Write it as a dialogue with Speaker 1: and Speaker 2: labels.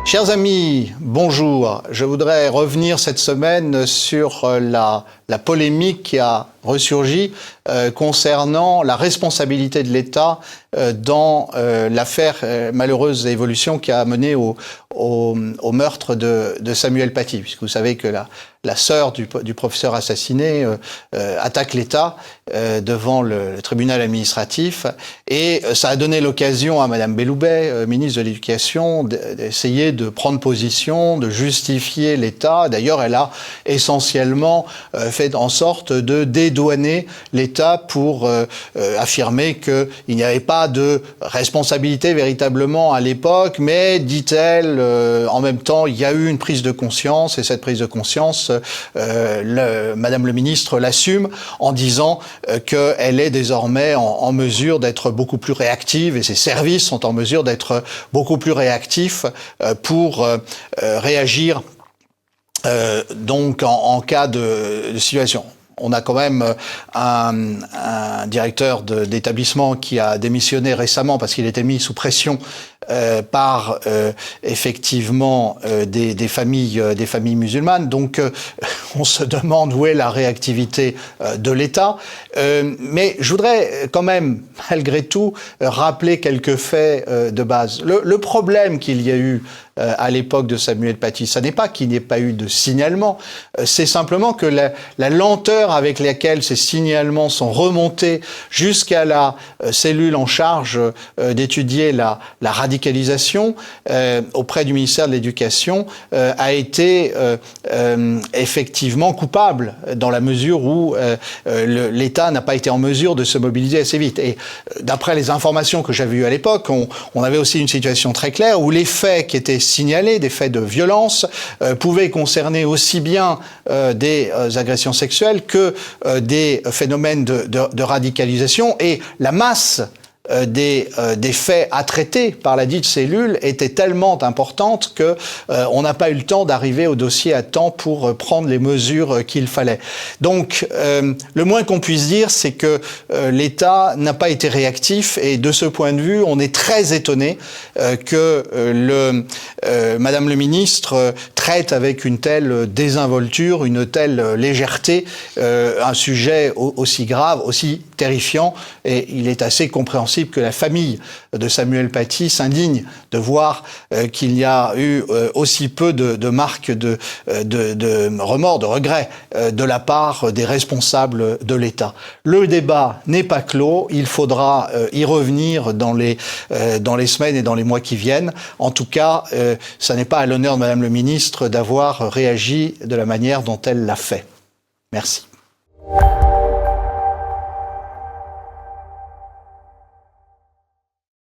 Speaker 1: Chers amis, bonjour. Je voudrais revenir cette semaine sur la polémique qui a ressurgi concernant la responsabilité de l'État dans l'affaire malheureuse évolution qui a mené au meurtre de Samuel Paty. Puisque vous savez que la sœur du professeur assassiné attaque l'État devant le tribunal administratif, et ça a donné l'occasion à Madame Belloubet, ministre de l'Éducation, d'essayer de prendre position, de justifier l'État. D'ailleurs, elle a essentiellement fait en sorte de dédouaner l'État pour affirmer qu'il n'y avait pas de responsabilité véritablement à l'époque, mais, dit-elle, en même temps, il y a eu une prise de conscience, et cette prise de conscience, Madame le ministre l'assume en disant qu'elle est désormais en mesure d'être beaucoup plus réactive, et ses services sont en mesure d'être beaucoup plus réactifs pour réagir donc en cas de situation. On a quand même un directeur d'établissement qui a démissionné récemment parce qu'il était mis sous pression par effectivement des familles musulmanes. Donc on se demande où est la réactivité de l'État. Mais je voudrais quand même, malgré tout, rappeler quelques faits de base. Le problème qu'il y a eu à l'époque de Samuel Paty, ce n'est pas qu'il n'y ait pas eu de signalement, c'est simplement que la lenteur avec laquelle ces signalements sont remontés jusqu'à la cellule en charge d'étudier la radicalisation auprès du ministère de l'Éducation a été effectivement coupable, dans la mesure où l'État n'a pas été en mesure de se mobiliser assez vite. Et d'après les informations que j'avais eues à l'époque, on avait aussi une situation très claire où les faits qui étaient signalés, des faits de violence, pouvaient concerner aussi bien des agressions sexuelles que des phénomènes de radicalisation, et la masse des faits à traiter par la dite cellule était tellement importante que on n'a pas eu le temps d'arriver au dossier à temps pour prendre les mesures qu'il fallait. Donc le moins qu'on puisse dire, c'est que l'État n'a pas été réactif, et de ce point de vue, on est très étonné que Madame le ministre traite avec une telle désinvolture, une telle légèreté un sujet aussi grave, aussi terrifiant, et il est assez compréhensible que la famille de Samuel Paty s'indigne de voir qu'il y a eu aussi peu de marques de remords, de regrets de la part des responsables de l'État. Le débat n'est pas clos, il faudra y revenir dans les semaines et dans les mois qui viennent. En tout cas, ça n'est pas à l'honneur de Madame le ministre d'avoir réagi de la manière dont elle l'a fait. Merci.